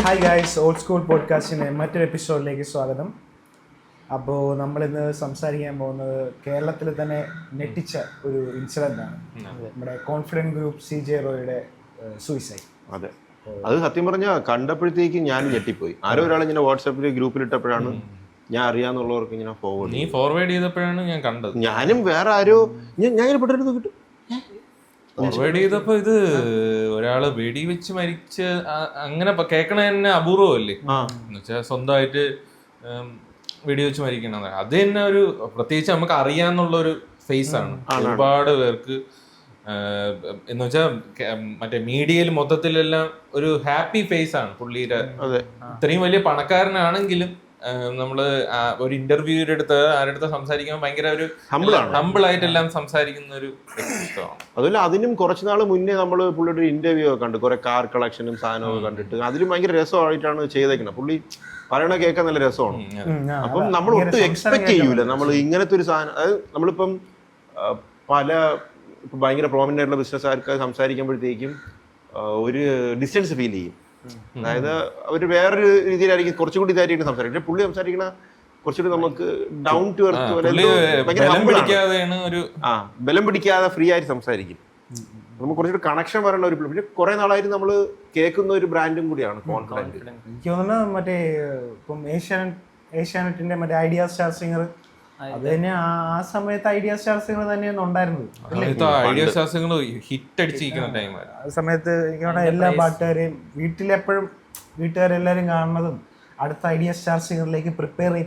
Hi guys, old school പോഡ്കാസ്റ്റിൻ്റെ മറ്റൊരു എപ്പിസോഡിലേക്ക് സ്വാഗതം. അപ്പോൾ നമ്മളിന്ന് സംസാരിക്കാൻ പോകുന്നത് കേരളത്തിൽ തന്നെ ഞെട്ടിച്ച ഒരു ഇൻസിഡൻ്റാണ്. നമ്മുടെ കോൺഫിഡൻറ്റ് ഗ്രൂപ്പ് CJ റോയുടെ സൂയിസൈഡ്. അതെ, അത് സത്യം പറഞ്ഞാൽ കണ്ടപ്പോഴത്തേക്ക് ഞാൻ ഞെട്ടിപ്പോയി. ആരോ ഒരാൾ ഇങ്ങനെ വാട്സാപ്പിൽ ഗ്രൂപ്പിലിട്ടപ്പോഴാണ് ഞാൻ അറിയാന്നുള്ളവർക്ക് ഇങ്ങനെ ഫോർവേഡ് ചെയ്തപ്പോഴാണ് ഞാൻ കണ്ടത്. ഞാനും വേറെ ആരോ ഞാൻ പെട്ടെന്ന് കിട്ടും ഫോർവേഡ് ചെയ്തപ്പോ ഇത് ഒരാള് വെടിവെച്ച് മരിച്ച് അങ്ങനെ കേൾക്കണ തന്നെ അപൂർവമല്ലേ. എന്നുവെച്ചാൽ സ്വന്തമായിട്ട് വെടിവെച്ച് മരിക്കണത് അത് തന്നെ ഒരു പ്രത്യേകിച്ച് നമുക്ക് അറിയാന്നുള്ള ഒരു ഫേസ് ആണ് ഒരുപാട് പേർക്ക്. എന്ന് വെച്ചാൽ മറ്റേ മീഡിയയിൽ മൊത്തത്തിലെല്ലാം ഒരു ഹാപ്പി ഫേസ് ആണ് പുള്ളിയുടെ. ഇത്രയും വലിയ പണക്കാരനാണെങ്കിലും നമ്മള് ഒരു ഇന്റർവ്യൂവിന്റെ അടുത്ത് ആരുടെ സംസാരിക്കുമ്പോൾ ഭയങ്കര ഒരു ഹമ്പിൾ ആയിട്ടെല്ലാം സംസാരിക്കുന്ന ഒരു വ്യക്തിത്വമാണ്. അതുപോലെ അതിനും കുറച്ച് നാൾ മുന്നേ നമ്മൾ പുള്ളിയുടെ ഇന്റർവ്യൂ ഒക്കെ കണ്ടു, കുറെ കാർ കളക്ഷനും സാധനമൊക്കെ കണ്ടിട്ട് അതിലും ഭയങ്കര രസമായിട്ടാണ് ചെയ്തേക്കുന്നത്. പുള്ളി പറയണ കേൾക്കാൻ നല്ല രസമാണ്. അപ്പം നമ്മൾ ഒട്ടും എക്സ്പെക്ട് ചെയ്യൂല നമ്മൾ ഇങ്ങനത്തെ ഒരു സാധനം. അതായത് നമ്മളിപ്പം പല ഭയങ്കര പ്രോമിനന്റ് ആയിട്ടുള്ള ബിസിനസ്സുകാർക്ക് സംസാരിക്കുമ്പോഴത്തേക്കും ഒരു ഡിസ്റ്റൻസ് ഫീൽ ചെയ്യും. അതായത് അവർ വേറൊരു രീതിയിലായിരിക്കും കുറച്ചുകൂടി ഇതായിരിക്കും സംസാരിക്കുന്നത്. പുള്ളി സംസാരിക്കണ കുറച്ചുകൂടി നമുക്ക് ഡൗൺ ടു എർത്ത്, ബലം പിടിക്കാതെ ഫ്രീ ആയിട്ട് സംസാരിക്കും. നമുക്ക് കുറച്ചുകൂടി കണക്ഷൻ വരേണ്ട ഒരു പിന്നെ കുറെ നാളായിട്ട് നമ്മൾ കേൾക്കുന്ന ഒരു ബ്രാൻഡും കൂടിയാണ് കോൺഫിഡൻറ്റ്. എനിക്ക് തോന്നുന്നത് മറ്റേ ഇപ്പം ഏഷ്യാനെറ്റിന്റെ മറ്റേ ഐഡിയ സ്റ്റാർ സിംഗർ, അത് തന്നെ ആ സമയത്ത് ഐഡിയ സ്റ്റാർ സിംഗർ തന്നെയാണ് ഉണ്ടായിരുന്നത്. ആ സമയത്ത് എനിക്കവിടെ എല്ലാ പാട്ടുകാരെയും വീട്ടിലെപ്പോഴും വീട്ടുകാരെല്ലാരും കാണുന്നതും അടുത്ത ഐഡിയ സ്റ്റാർ സിംഗറിലേക്ക്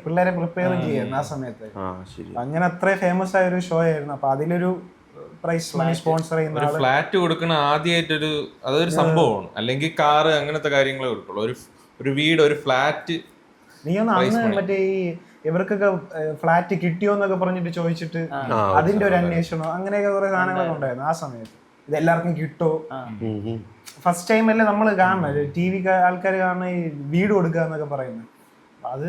പിള്ളേരെ പ്രിപ്പയർ ചെയ്യായിരുന്നു ആ സമയത്ത്. അങ്ങനെ അത്ര ഫേമസ് ആയ ഒരു ഷോ ആയിരുന്നു. അപ്പൊ അതിലൊരു പ്രൈസ് മണി സ്പോൺസർ ചെയ്യുന്ന ഫ്ലാറ്റ് കൊടുക്കണ ആദ്യമായിട്ടൊരു അതൊരു സംഭവമാണ്. അല്ലെങ്കിൽ കാറ് അങ്ങനത്തെ കാര്യങ്ങളെ കൊടുക്കുള്ളൂ. ഒരു വീട്, ഒരു ഫ്ലാറ്റ്. നീ ഒന്ന് അന്ന് മറ്റേ ഈ ഇവർക്കൊക്കെ ഫ്ലാറ്റ് കിട്ടിയോന്നൊക്കെ പറഞ്ഞിട്ട് ചോദിച്ചിട്ട് അതിന്റെ ഒരു അന്വേഷണം അങ്ങനെയൊക്കെ കുറെ സാധനങ്ങളൊക്കെ ഉണ്ടായിരുന്നു ആ സമയത്ത്. ഇതെല്ലാവർക്കും കിട്ടോ, ഫസ്റ്റ് ടൈം അല്ലേ നമ്മൾ കാണുന്നത്, TV ആൾക്കാർ കാണുന്ന ഈ വീട് കൊടുക്കുക എന്നൊക്കെ പറയുന്നത്. അത്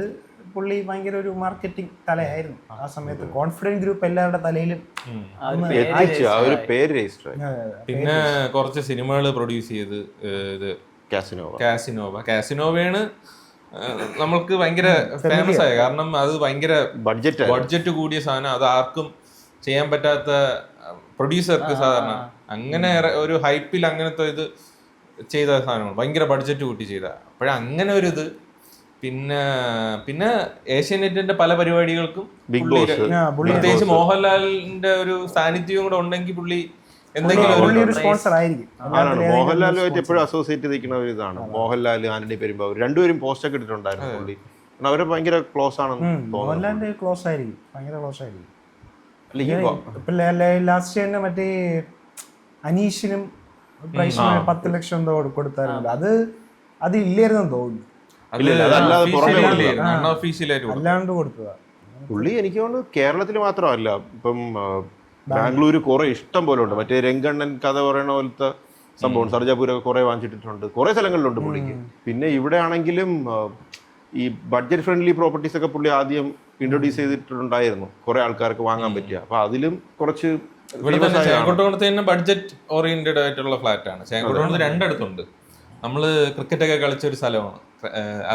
പുള്ളി ഭയങ്കര ഒരു മാർക്കറ്റിംഗ് തലയായിരുന്നു ആ സമയത്ത്. കോൺഫിഡൻറ്റ് ഗ്രൂപ്പ് എല്ലാവരുടെ തലയിലും. പിന്നെ കുറച്ച് സിനിമകൾ പ്രൊഡ്യൂസ് ചെയ്ത് ഇത് കാസിനോവയാണ് നമ്മൾക്ക് ഭയങ്കര ഫേമസ് ആയ കാരണം അത് ഭയങ്കര ബഡ്ജറ്റ് കൂടിയ സാധനം. അത് ആർക്കും ചെയ്യാൻ പറ്റാത്ത പ്രൊഡ്യൂസർക്ക് സാധാരണ അങ്ങനെ ഒരു ഹൈപ്പിൽ അങ്ങനത്തെ ഇത് ചെയ്ത സാധനമാണ്. ഭയങ്കര ബഡ്ജറ്റ് കൂട്ടി ചെയ്ത അപ്പോഴങ്ങനെ ഒരു ഇത്. പിന്നെ ഏഷ്യാനെറ്റിന്റെ പല പരിപാടികൾക്കും പ്രത്യേകിച്ച് മോഹൻലാലിന്റെ ഒരു സാന്നിധ്യം കൂടെ ഉണ്ടെങ്കിൽ പുള്ളി മോഹൻലാലുമായിട്ട് എപ്പോഴും അസോസിയേറ്റ് ചെയ്തിരിക്കുന്ന ഒരു ഇതാണ്. മോഹൻലാൽ, ആന്റണി പെരുമ്പാവൂർ രണ്ടുപേരും പോസ്റ്റ് ഒക്കെ ഇട്ടിട്ടുണ്ടായിരുന്നു പുള്ളി. അവരെ ഭയങ്കര ക്ലോസ് ആണെന്ന് മോഹൻലാലിന്റെ ക്ലോസ് ആയിരിക്കും, ഭയങ്കര ക്ലോസ് ആയിരിക്കും. ലാസ്റ്റ് തന്നെ മറ്റേ അനീഷിനും പ്രൈസ് 10 ലക്ഷം എന്തോ കൊടുത്തായിരുന്നു. അത് ഇല്ലായിരുന്നു തോന്നുന്നു, അല്ലാണ്ട് കൊടുത്തതാ പുള്ളി. എനിക്ക് തോന്നുന്നു കേരളത്തിൽ മാത്രമല്ല, ഇപ്പം ബാംഗ്ലൂർ കുറെ ഇഷ്ടം പോലെ ഉണ്ട്. മറ്റേ രംഗണ്ണൻ കഥ പറയണ പോലത്തെ സംഭവം സർജാപൂരൊക്കെ കുറെ വാങ്ങിച്ചിട്ടുണ്ട്, കുറെ സ്ഥലങ്ങളിലുണ്ട് പുള്ളിക്ക്. പിന്നെ ഇവിടെ ആണെങ്കിലും ഈ ബഡ്ജറ്റ് ഫ്രണ്ട്ലി പ്രോപ്പർട്ടീസ് ഒക്കെ പുള്ളി ആദ്യം ഇൻട്രൊഡ്യൂസ് ചെയ്തിട്ടുണ്ടായിരുന്നു, കുറെ ആൾക്കാർക്ക് വാങ്ങാൻ പറ്റിയ. അപ്പൊ അതിലും കുറച്ച് ചേങ്കോട്ടുകുളത്ത് തന്നെ ബഡ്ജറ്റ് ഓറിയന്റഡ് ആയിട്ടുള്ള ഫ്ലാറ്റ് ആണ്. ചേങ്കോട്ടുകുളത്ത് രണ്ടിടത്തുണ്ട്. നമ്മള് ക്രിക്കറ്റ് ഒക്കെ കളിച്ച ഒരു സ്ഥലമാണ്.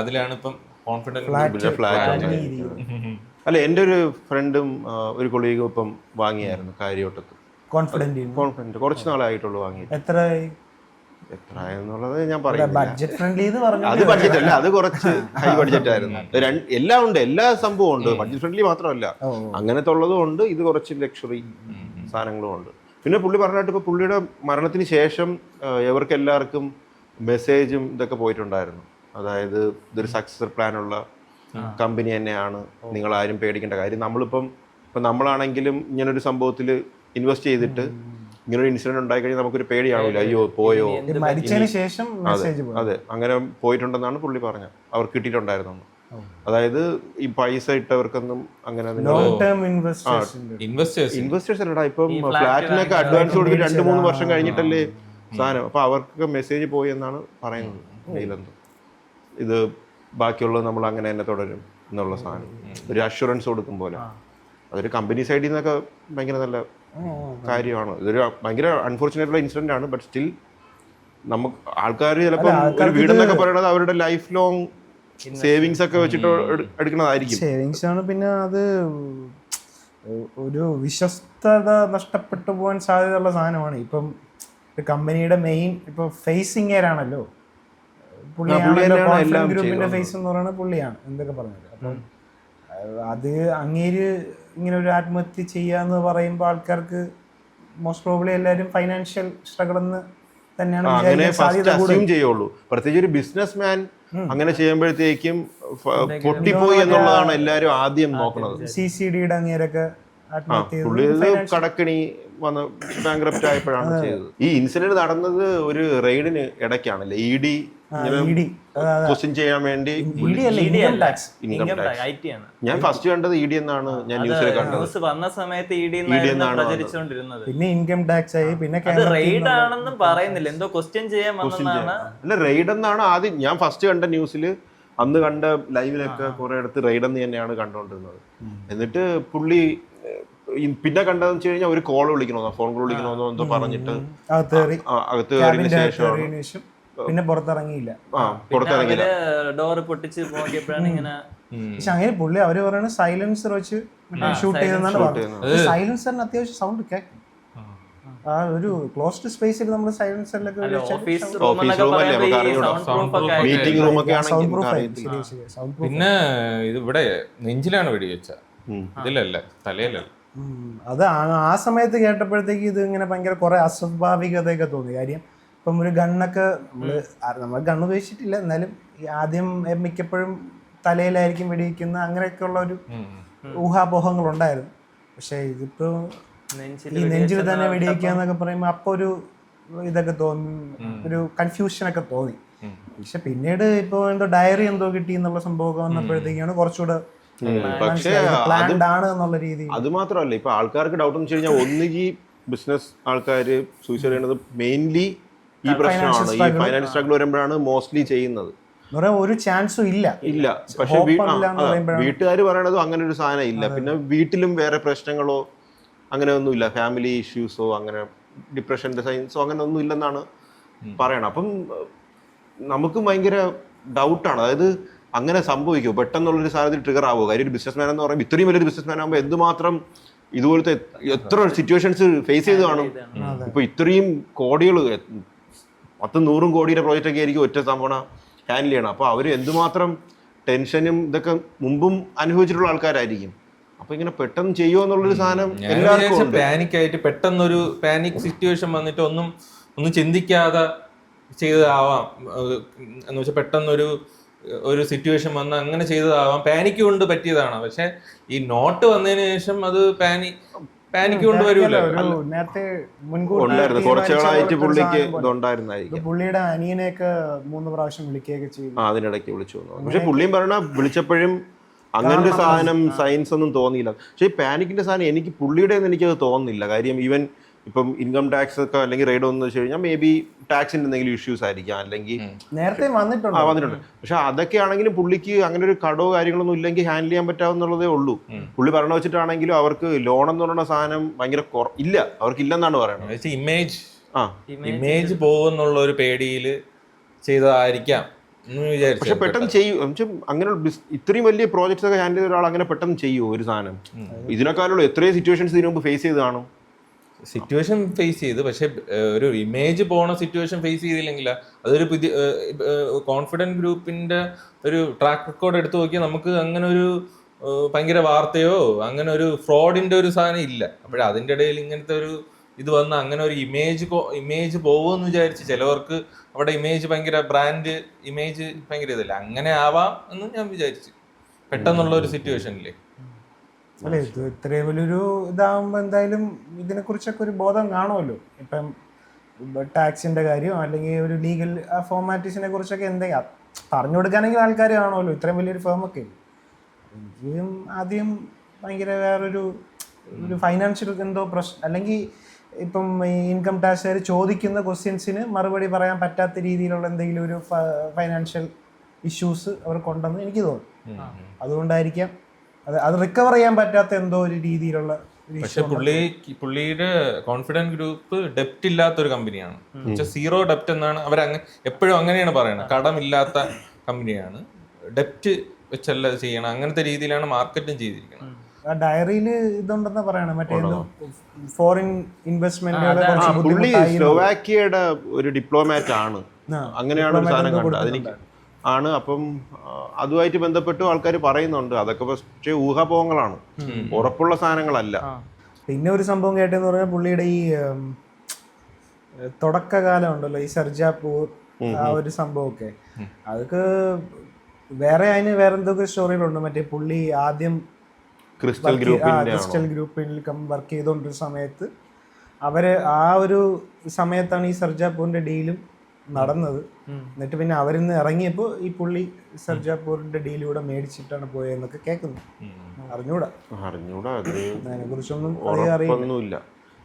അതിലാണ് ഇപ്പം കോൺഫിഡൻറ്റ് ഫ്ലാറ്റ്. അല്ല, എൻ്റെ ഒരു ഫ്രണ്ടും ഒരു കൊളീഗും ഇപ്പം വാങ്ങിയായിരുന്നു കാര്യവട്ടത്ത് കോൺഫിഡൻറ്റ്. കുറച്ച് നാളായിട്ടുള്ളൂ വാങ്ങിയിട്ട്. എത്രയെന്നുള്ളത് ഞാൻ പറയുന്നത്, അത് ബഡ്ജറ്റ് അല്ല, അത് കുറച്ച് ഹൈ ബഡ്ജറ്റ് ആയിരുന്നു. എല്ലാം ഉണ്ട്, എല്ലാ സംഭവം ഉണ്ട്. ബഡ്ജറ്റ് ഫ്രണ്ട്ലി മാത്രമല്ല, അങ്ങനത്തെ ഉള്ളതും ഉണ്ട്, ഇത് കുറച്ച് ലക്ഷറി സാധനങ്ങളും ഉണ്ട്. പിന്നെ പുള്ളി പറഞ്ഞിട്ട് ഇപ്പൊ പുള്ളിയുടെ മരണത്തിന് ശേഷം ഇവർക്ക് എല്ലാവർക്കും മെസ്സേജും ഇതൊക്കെ പോയിട്ടുണ്ടായിരുന്നു. അതായത് ഇതൊരു സക്സസ് പ്ലാനുള്ള കമ്പനി തന്നെയാണ്, നിങ്ങൾ ആരും പേടിക്കേണ്ട കാര്യം. നമ്മളാണെങ്കിലും ഇങ്ങനൊരു സംഭവത്തിൽ ഇൻവെസ്റ്റ് ചെയ്തിട്ട് ഇങ്ങനൊരു ഇൻസിഡന്റ് ഉണ്ടായി കഴിഞ്ഞാൽ നമുക്കൊരു പേടിയാണല്ലോ, അയ്യോ പോയോ. അതെ, അങ്ങനെ പോയിട്ടുണ്ടെന്നാണ് പുള്ളി പറഞ്ഞത്. അവർക്ക് കിട്ടിയിട്ടുണ്ടായിരുന്നു. അതായത് ഈ പൈസ ഇട്ടവർക്കൊന്നും അങ്ങനെ ഇൻവെസ്റ്റേഴ്സ് അല്ലടാ, ഇപ്പം ഫ്ലാറ്റിനൊക്കെ അഡ്വാൻസ് കൊടുത്ത് 2-3 വർഷം കഴിഞ്ഞിട്ടല്ലേ സാധനം. അപ്പൊ അവർക്ക് മെസ്സേജ് പോയി എന്നാണ് പറയുന്നത്. കയ്യിലെന്തോ ഇത് ബാക്കിയുള്ളത് നമ്മൾ അങ്ങനെ തന്നെ തുടരും എന്നുള്ള സാധനം, ഒരു അഷുറൻസ് കൊടുക്കും പോലെ. അതൊരു കമ്പനി സൈഡിൽ നിന്നൊക്കെ ഭയങ്കര നല്ല കാര്യമാണ്. ഇതൊരു ഭയങ്കര അൺഫോർച്ചുനേറ്റ് ഇൻസിഡന്റ് ആണ്. ബട്ട് സ്റ്റിൽ നമുക്ക് ആൾക്കാർ ചിലപ്പോൾ ഒരു വീടെന്നൊക്കെ പറയുന്നത് അവരുടെ ലൈഫ് ലോങ് സേവിങ്സ് ഒക്കെ വെച്ചിട്ട് എടുക്കുന്നതായിരിക്കും. സേവിങ്സ് ആണ്. പിന്നെ അത് ഒരു വിശ്വസ്തത നഷ്ടപ്പെട്ടു പോകാൻ സാധ്യതയുള്ള സാധനമാണ്. ഇപ്പം കമ്പനിയുടെ മെയിൻ ഇപ്പൊ ഫേസിങ് ആണല്ലോ പുള്ളിയാണ്, ഗ്രൂപ്പിന്റെ ഫേസ് എന്ന് പറയുന്നത് പുള്ളിയാണ് എന്തൊക്കെ പറഞ്ഞത്. അപ്പം അത് അങ്ങേര് ഇങ്ങനെ ഒരു ആത്മഹത്യ ചെയ്യാന്ന് പറയുമ്പോൾ ആൾക്കാർക്ക് മോസ്റ്റ് പ്രോബ്ലി എല്ലാവരും ഫൈനാൻഷ്യൽ സ്ട്രഗിൾ എന്ന് തന്നെയാണ് ചെയ്യുള്ളൂ. പ്രത്യേകിച്ച് ഒരു ബിസിനസ് മാൻ അങ്ങനെ ചെയ്യുമ്പോഴത്തേക്കും പൊട്ടിപ്പോയി എന്നുള്ളതാണ് എല്ലാരും ആദ്യം നോക്കുന്നത്. CCDയുടെ അങ്ങേരൊക്കെ കടക്കണി വന്ന് ബാങ്ക്രപ്റ്റ് ആയപ്പോഴാണ് ചെയ്തത്. ഈ ഇൻസിഡന്റ് നടന്നത് ഒരു റെയ്ഡിന് ഇടയ്ക്കാണല്ലേ, ED ക്വസ്റ്റ്യൻ ചെയ്യാൻ വേണ്ടി. ഞാൻ ഫസ്റ്റ് കണ്ടത് ED എന്നാണ് ഞാൻ ന്യൂസിൽ കണ്ടത്. വന്ന സമയത്ത് ED എന്നാണ് പ്രചരിച്ചുകൊണ്ടിരുന്നത്. പിന്നെ ഇൻകം ടാക്സ് ആയി, പിന്നെ റെയ്ഡ് ആണെന്നും പറയുന്നില്ല, എന്തോ ക്വസ്റ്റ്യൻ ചെയ്യാൻ വന്നതാണ്. അല്ല, റെയ്ഡ് എന്നാണ് ആദ്യം ഞാൻ ഫസ്റ്റ് കണ്ട ന്യൂസിൽ. അന്ന് കണ്ട ലൈവിലൊക്കെ കുറെ അടുത്ത് റെയ്ഡ് എന്ന് തന്നെയാണ് കണ്ടോണ്ടിരുന്നത്. എന്നിട്ട് പുള്ളി പിന്നെ കണ്ടതെന്ന് വെച്ച് കഴിഞ്ഞാൽ ഒരു കോൾ വിളിക്കണോ, ഫോൺ കോൾ വിളിക്കണോന്നോ എന്തോ പറഞ്ഞിട്ട് അകത്ത് കയറിയതിനു ശേഷം പിന്നെ പുറത്തിറങ്ങിയില്ല. ഡോർ പൊട്ടിച്ച് നോക്കിയപ്പോഴാണ് ഇങ്ങനെ. പക്ഷെ അങ്ങനെ പുള്ളി അവര് പറയുന്നത് സൈലൻസർ വെച്ച് ഷൂട്ട് ചെയ്തെന്നാണ് പറഞ്ഞത്. സൈലൻസറിന് അത്യാവശ്യം സൗണ്ട് കേൾക്കും. ആ ഒരു ക്ലോസ്ഡ് സ്പേസിൽ നമ്മൾ സൈലൻസറിലൊക്കെ പിന്നെ ഇത് ഇവിടെ നെഞ്ചിലാണ് വെടിവെച്ച, ഇതിലല്ല തലയിലല്ല. അത് ആ സമയത്ത് കേട്ടപ്പോഴത്തേക്ക് ഇത് ഇങ്ങനെ ഭയങ്കര കുറെ അസ്വാഭാവികതയൊക്കെ തോന്നി. കാര്യം ഇപ്പം ഒരു ഗണ്ണൊക്കെ നമ്മൾ ഗണ്ണ് ഉപയോഗിച്ചിട്ടില്ല, എന്നാലും ആദ്യം മിക്കപ്പോഴും തലയിലായിരിക്കും വെടിവെക്കുന്ന അങ്ങനെയൊക്കെ ഉള്ള ഒരു ഊഹാപോഹങ്ങൾ ഉണ്ടായിരുന്നു. പക്ഷെ ഇതിപ്പോ ഈ നെഞ്ചിൽ തന്നെ വെടിവെക്കാന്നൊക്കെ പറയുമ്പോ അപ്പൊ ഒരു ഇതൊക്കെ തോന്നി, ഒരു കൺഫ്യൂഷനൊക്കെ തോന്നി. പക്ഷെ പിന്നീട് ഇപ്പൊ എന്തോ ഡയറി എന്തോ കിട്ടി എന്നുള്ള സംഭവമൊക്കെ വന്നപ്പോഴത്തേക്കാണ് കുറച്ചുകൂടെ പക്ഷേ എന്നുള്ള രീതി. അത് മാത്രമല്ല, ഇപ്പൊ ആൾക്കാർക്ക് ഡൗട്ട് എന്ന് വെച്ച് കഴിഞ്ഞാൽ ഒന്നുകിൽ ബിസിനസ് ആൾക്കാര് സൂയിസൈഡ് ചെയ്യുന്നത് മെയിൻലി ഈ പ്രശ്നമാണ്. ഈ ഫൈനാൻഷ്യൽ സ്ട്രഗിൾ വരുമ്പോഴാണ് മോസ്റ്റ്ലി ചെയ്യുന്നത്. ഒരു ചാൻസും ഇല്ല. പക്ഷെ വീട്ടുകാർ പറയണത് അങ്ങനെ ഒരു സാധനം ഇല്ല. പിന്നെ വീട്ടിലും വേറെ പ്രശ്നങ്ങളോ അങ്ങനെ ഒന്നുമില്ല, ഫാമിലി ഇഷ്യൂസോ അങ്ങനെ ഡിപ്രഷന്റെ സൈൻസോ അങ്ങനെ ഒന്നും ഇല്ലെന്നാണ് പറയണത്. അപ്പം നമുക്ക് ഭയങ്കര ഡൗട്ടാണ്, അതായത് അങ്ങനെ സംഭവിക്കുമോ, പെട്ടെന്നുള്ളൊരു സാധനത്തിൽ ട്രിഗർ ആവുമോ? കാര്യം ഒരു ബിസിനസ് മാൻ എന്ന് പറയുമ്പോൾ ഇത്രയും വലിയൊരു ബിസിനസ് മാൻ ആകുമ്പോൾ എന്തുമാത്രം ഇതുപോലത്തെ എത്ര സിറ്റുവേഷൻസ് ഫേസ് ചെയ്ത് കാണും. ഇപ്പൊ ഇത്രയും കോടികൾ 10-100 കോടിയുടെ പ്രോജക്റ്റ് ഒക്കെ ആയിരിക്കും ഒറ്റ തവണ ഹാൻഡിൽ ചെയ്യണം. അപ്പൊ അവര് എന്തുമാത്രം ടെൻഷനും ഇതൊക്കെ മുമ്പും അനുഭവിച്ചിട്ടുള്ള ആൾക്കാരായിരിക്കും. അപ്പൊ ഇങ്ങനെ പെട്ടെന്ന് ചെയ്യുമോ എന്നുള്ളൊരു സാധനം എല്ലാവർക്കും പാനിക് ആയിട്ട് പെട്ടെന്നൊരു പാനിക് സിറ്റുവേഷൻ വന്നിട്ട് ഒന്നും ചിന്തിക്കാതെ ചെയ്തതാവാം എന്ന് വെച്ചാൽ പെട്ടെന്നൊരു സിറ്റുവേഷൻ വന്ന് അങ്ങനെ ചെയ്തതാവാം. പാനിക് കൊണ്ട് പറ്റിയതാണ്. പക്ഷെ ഈ നോട്ട് വന്നതിന് ശേഷം അത് പാനിക് കൊണ്ട് വരൂല്ലോ. നേരത്തെ പുള്ളിയുടെ അനിയനെയൊക്കെ 3 പ്രാവശ്യം വിളിക്കുകയൊക്കെ ചെയ്തു. അതിനിടയ്ക്ക് വിളിച്ചു. പക്ഷെ പുള്ളിയും പറഞ്ഞ വിളിച്ചപ്പോഴും അങ്ങനൊരു സാധനം സയൻസ് ഒന്നും തോന്നിയില്ല. പക്ഷെ ഈ പാനിക്കിന്റെ സാധനം എനിക്ക് പുള്ളിയുടെ എനിക്കത് തോന്നുന്നില്ല. കാര്യം ഈവൻ ഇപ്പം ഇൻകം ടാക്സ് ഒക്കെ അല്ലെങ്കിൽ റെയ്ഡ് വന്നു വെച്ച് കഴിഞ്ഞാൽ മേ ബി ടാക്സിന്റെ എന്തെങ്കിലും ഇഷ്യൂസ് ആയിരിക്കാം, അല്ലെങ്കിൽ നേരത്തെ വന്നിട്ടുണ്ട്. പക്ഷെ അതൊക്കെ ആണെങ്കിലും പുള്ളിക്ക് അങ്ങനെ ഒരു കടോ കാര്യങ്ങളൊന്നും ഇല്ലെങ്കിൽ ഹാൻഡിൽ ചെയ്യാൻ പറ്റാവുന്നതേ ഉള്ളൂ. പുള്ളി പറഞ്ഞു വെച്ചിട്ടാണെങ്കിലും അവർക്ക് ലോൺ എന്ന് പറയുന്ന സാധനം ഭയങ്കര ഇല്ല, അവർക്ക് ഇല്ലെന്നാണ് പറയുന്നത്. ഇമേജ് പോകുന്നുള്ള ഒരു പേടിയിൽ ചെയ്തതായിരിക്കാം. പക്ഷെ പെട്ടെന്ന് ചെയ്യും. അങ്ങനെ ഇത്രയും വലിയ പ്രോജക്ട്സ് ഒക്കെ ഹാൻഡിൽ ചെയ്ത ഒരാൾ അങ്ങനെ പെട്ടെന്ന് ചെയ്യുമോ ഒരു സാധനം? ഇതിനേക്കാളുള്ള എത്രയും സിറ്റുവേഷൻസ് ഇതിനു മുമ്പ് ഫേസ് ചെയ്ത് കാണും. സിറ്റുവേഷൻ ഫേസ് ചെയ്ത്, പക്ഷെ ഒരു ഇമേജ് പോണ സിറ്റുവേഷൻ ഫേസ് ചെയ്തില്ലെങ്കിൽ അതൊരു പുതിയ കോൺഫിഡൻറ്റ് ഗ്രൂപ്പിന്റെ ഒരു ട്രാക്ക് റെക്കോർഡ് എടുത്തു നോക്കിയാൽ നമുക്ക് അങ്ങനെ ഒരു ഭയങ്കര വാർത്തയോ അങ്ങനെ ഒരു ഫ്രോഡിന്റെ ഒരു സാധനം ഇല്ല. അതിൻ്റെ ഇടയിൽ ഇങ്ങനത്തെ ഒരു ഇത് വന്ന് അങ്ങനെ ഒരു ഇമേജ് പോകുമെന്ന് വിചാരിച്ച് ചിലവർക്ക് അവിടെ ഇമേജ് ഭയങ്കര ബ്രാൻഡ് ഇമേജ് ഭയങ്കര ഇതല്ല, അങ്ങനെ ആവാം എന്ന് ഞാൻ വിചാരിച്ചു പെട്ടെന്നുള്ള ഒരു സിറ്റുവേഷനില്ലേ. അല്ലെ, ഇത് ഇത്രയും വലിയൊരു ഇതാകുമ്പോൾ എന്തായാലും ഇതിനെ കുറിച്ചൊക്കെ ഒരു ബോധം കാണുമല്ലോ. ഇപ്പം ടാക്സിന്റെ കാര്യം അല്ലെങ്കിൽ ഒരു ലീഗൽ ഫോർമാലിറ്റീസിനെ കുറിച്ചൊക്കെ എന്തെങ്കിലും പറഞ്ഞു കൊടുക്കാനെങ്കിൽ ആൾക്കാർ കാണുമല്ലോ. ഇത്രയും വലിയൊരു ഫേമൊക്കെ എനിക്കും ആദ്യം ഭയങ്കര വേറൊരു ഫൈനാൻഷ്യൽ എന്തോ പ്രശ്നം, അല്ലെങ്കിൽ ഇപ്പം ഈ ഇൻകം ടാക്സുകാർ ചോദിക്കുന്ന ക്വസ്റ്റ്യൻസിന് മറുപടി പറയാൻ പറ്റാത്ത രീതിയിലുള്ള എന്തെങ്കിലും ഒരു ഫൈനാൻഷ്യൽ ഇഷ്യൂസ് അവർക്കുണ്ടെന്ന് എനിക്ക് തോന്നുന്നു. അതുകൊണ്ടായിരിക്കാം അത് റിക്കവർ ചെയ്യാൻ പറ്റാത്ത എന്തോ ഒരു രീതിയിലുള്ള പക്ഷെ പുള്ളിയുടെ കോൺഫിഡന്റ് ഗ്രൂപ്പ് ഡെപ്റ്റ് ഇല്ലാത്ത ഒരു കമ്പനിയാണ്. സീറോ ഡെപ്റ്റ് എന്നാണ് അവർ എപ്പോഴും അങ്ങനെയാണ് പറയുന്നത്. കടമില്ലാത്ത കമ്പനിയാണ്, ഡെപ്റ്റ് വെച്ചല്ല ചെയ്യണം, അങ്ങനത്തെ രീതിയിലാണ് മാർക്കറ്റും ചെയ്തിരിക്കുന്നത്. ആ ഡയറിയില് ഇതുണ്ടെന്ന് പറയണം, മറ്റേ ഫോറിൻ ഇൻവെസ്റ്റ്മെന്റ്. പുള്ളി സ്ലോവാക്കിയയുടെ ഒരു ഡിപ്ലോമാറ്റ് ആണ്, അങ്ങനെയാണ് ഒരു സാധനം കണ്ടത് അതെനിക്ക് ആണ്. അപ്പം അതുമായിട്ട് ബന്ധപ്പെട്ട് ആൾക്കാർ പറയുന്നുണ്ട്. അതൊക്കെ പക്ഷേ ഊഹാപോഹങ്ങളാണ്, ഉറപ്പുള്ള സാധനങ്ങളല്ല. പിന്നെ ഒരു സംഭവം കേട്ടെന്ന് പറഞ്ഞാൽ പുള്ളിയുടെ ഈ തുടക്കകാലം ഉണ്ടല്ലോ, ഈ സർജാപൂർ ആ ഒരു സംഭവമൊക്കെ, അതൊക്കെ വേറെ എന്തൊക്കെ സ്റ്റോറികളുണ്ട്. മറ്റേ പുള്ളി ആദ്യം ക്രിസ്റ്റൽ ഗ്രൂപ്പിൽ വർക്ക് ചെയ്തുകൊണ്ടിരുന്ന സമയത്ത് ആ ഒരു സമയത്താണ് ഈ സർജാപൂരിന്റെ ഡീലും നടന്നത്. എന്നിട്ട് പിന്നെ അവരിന്ന് ഇറങ്ങിയപ്പോൾ ഈ പുള്ളി സർജാപൂരിന്റെ ഡീലൂടെ മേടിച്ചിട്ടാണ് പോയതെന്നൊക്കെ കേൾക്കുന്നു. അറിഞ്ഞൂടാ അതിനെ കുറിച്ചൊന്നും അറിയില്ല.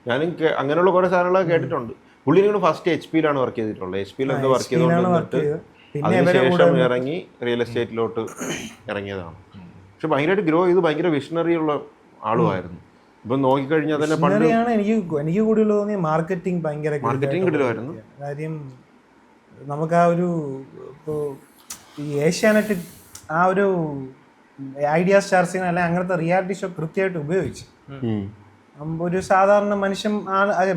ഞാനും അങ്ങനെയുള്ള കുറെ സാധനങ്ങളൊക്കെ കേട്ടിട്ടുണ്ട്. പുള്ളി ഫസ്റ്റ് HP വർക്ക് ചെയ്തിട്ടുള്ളത്. HP വർക്ക് ചെയ്തുകൊണ്ട് അതിനുശേഷം ഇറങ്ങി റിയൽ എസ്റ്റേറ്റിലോട്ട് ഇറങ്ങിയതാണ്. പക്ഷെ ഭയങ്കരമായിട്ട് ഗ്രോ ചെയ്ത് ഭയങ്കര വിഷണറി ഉള്ള ആളുമായിരുന്നു. ഇപ്പൊ നോക്കിക്കഴിഞ്ഞാൽ തന്നെ എനിക്ക് കൂടുതൽ തോന്നിയ മാർക്കറ്റിംഗ് കിടിലമായിരുന്നു. കാര്യം നമുക്ക് ആ ഒരു ഇപ്പോൾ ഈ ഏഷ്യാനെറ്റ് ആ ഒരു ഐഡിയ സ്റ്റാർസിന് അല്ലെ അങ്ങനത്തെ റിയാലിറ്റി ഷോ കൃത്യമായിട്ട് ഉപയോഗിച്ച് ഒരു സാധാരണ മനുഷ്യൻ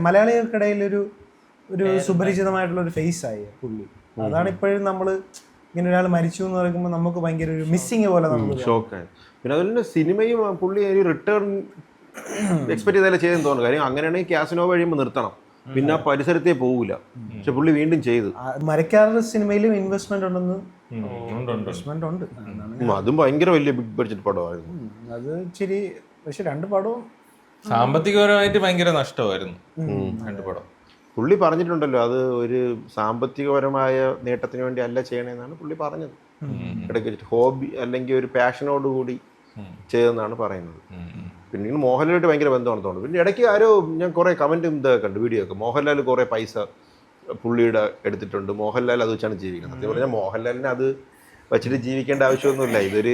മലയാളികൾക്കിടയിൽ ഒരു സുപരിചിതമായിട്ടുള്ള ഒരു ഫേസ് ആയി പുള്ളി. അതാണ് ഇപ്പോഴും നമ്മള് ഇങ്ങനെ ഒരാൾ മരിച്ചു എന്ന് പറയുമ്പോൾ നമുക്ക് ഭയങ്കര ഒരു മിസ്സിങ് പോലെ നമുക്ക് ഷോക്കായി. പിന്നെ അതുപോലെ സിനിമയും പുള്ളി ഒരു റിട്ടേൺ എക്സ്പെക്ട് ചെയ്താലേ ചെയ്തെന്ന് തോന്നുന്നു. കാര്യം അങ്ങനെയാണെങ്കിൽ കാസിനോവ കഴിയുമ്പോൾ നിർത്തണം, പിന്നെ ആ പരിസരത്തേ പോകില്ല. പക്ഷെ പുള്ളി വീണ്ടും ചെയ്തു. മരക്കാരുടെ സിനിമയിലും ഇൻവെസ്റ്റ്മെന്റ് ഉണ്ട്. അതും ഭയങ്കര വലിയ ബിഗ് ബഡ്ജറ്റ് പടമായിരുന്നു. അത് ഇച്ചിരി, പക്ഷെ രണ്ട് പടവും സാമ്പത്തികപരമായിട്ട് ഭയങ്കര നഷ്ടമായിരുന്നു രണ്ട് പടം. പുള്ളി പറഞ്ഞിട്ടുണ്ടല്ലോ, അത് ഒരു സാമ്പത്തികപരമായ നേട്ടത്തിന് വേണ്ടി അല്ല ചെയ്യണമെന്നാണ് പുള്ളി പറഞ്ഞത്. ഇടയ്ക്ക് ഹോബി അല്ലെങ്കിൽ ഒരു പാഷനോടുകൂടി ചെയ്തെന്നാണ് പറയുന്നത്. പിന്നീട് മോഹൻലാലായിട്ട് ഭയങ്കര ബന്ധമാണെന്ന് തോന്നുന്നു. പിന്നെ ഇടയ്ക്ക് ഞാൻ കുറെ കമന്റ് ഇതൊക്കെ കണ്ടു, വീഡിയോ ഒക്കെ. മോഹൻലാൽ കുറെ പൈസ പുള്ളിയുടെ എടുത്തിട്ടുണ്ട്, മോഹൻലാൽ അത് വെച്ചാണ് ജീവിക്കുന്നത്. സത്യം പറഞ്ഞാൽ മോഹൻലാലിന് അത് വെച്ചിട്ട് ജീവിക്കേണ്ട ആവശ്യമൊന്നുമില്ല. ഇതൊരു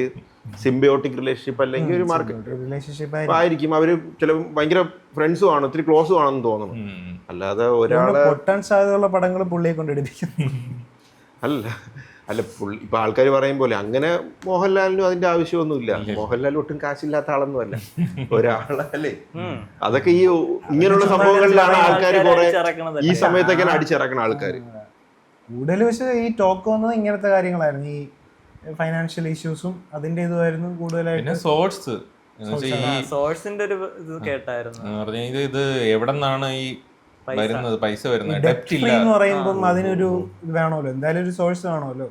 സിംബയോട്ടിക് റിലേഷൻഷിപ്പ് അല്ലെങ്കിൽ ഒരു മാർക്കറ്റ് റിലേഷൻഷിപ്പ് ആയിരിക്കും. അവര് ചില ഭയങ്കര ഫ്രണ്ട്സും ആണ്, ഒത്തിരി ക്ലോസും ആണെന്ന് തോന്നുന്നു. അല്ലാതെ ഒരാളെ പൊട്ടാൻ സാധ്യതയുള്ള പടങ്ങൾ പുള്ളിയെ കൊണ്ട് എടുപ്പിക്കും അല്ല പുള്ളി ഇപ്പൊ ആൾക്കാർ പറയും പോലെ അങ്ങനെ മോഹൻലാലിനും അതിന്റെ ആവശ്യമൊന്നുമില്ല. മോഹൻലാൽ ഒട്ടും കാശില്ലാത്ത ആളൊന്നുമല്ല, ഒരാളല്ലേ. അതൊക്കെ ഈ ഇങ്ങനെയുള്ള സംഭവങ്ങളിലാണ് ആൾക്കാർ കുറെ ഈ സമയത്തൊക്കെയാണ് അടിച്ചിറക്കണ ആൾക്കാർ കൂടുതൽ. പക്ഷേ ഈ ടോക്ക് വന്നത് ഇങ്ങനത്തെ കാര്യങ്ങളായിരുന്നു, ഈ ഫൈനാൻഷ്യൽ ഇഷ്യൂസും അതിന്റെ ഇതുമായിരുന്നു കൂടുതലായിട്ട്. സോഴ്സിന്റെ ഒരു ഇത് കേട്ടായിരുന്നു, ഇത് എവിടെ നിന്നാണ് ഈ വരുന്നത് പൈസ വരുന്നത്. ഡെപ്റ്റ് ഫ്രീ എന്ന് പറയുമ്പോൾ അതിനൊരു ഇത് വേണമല്ലോ, എന്തായാലും ഒരു സോഴ്സ് വേണമല്ലോ.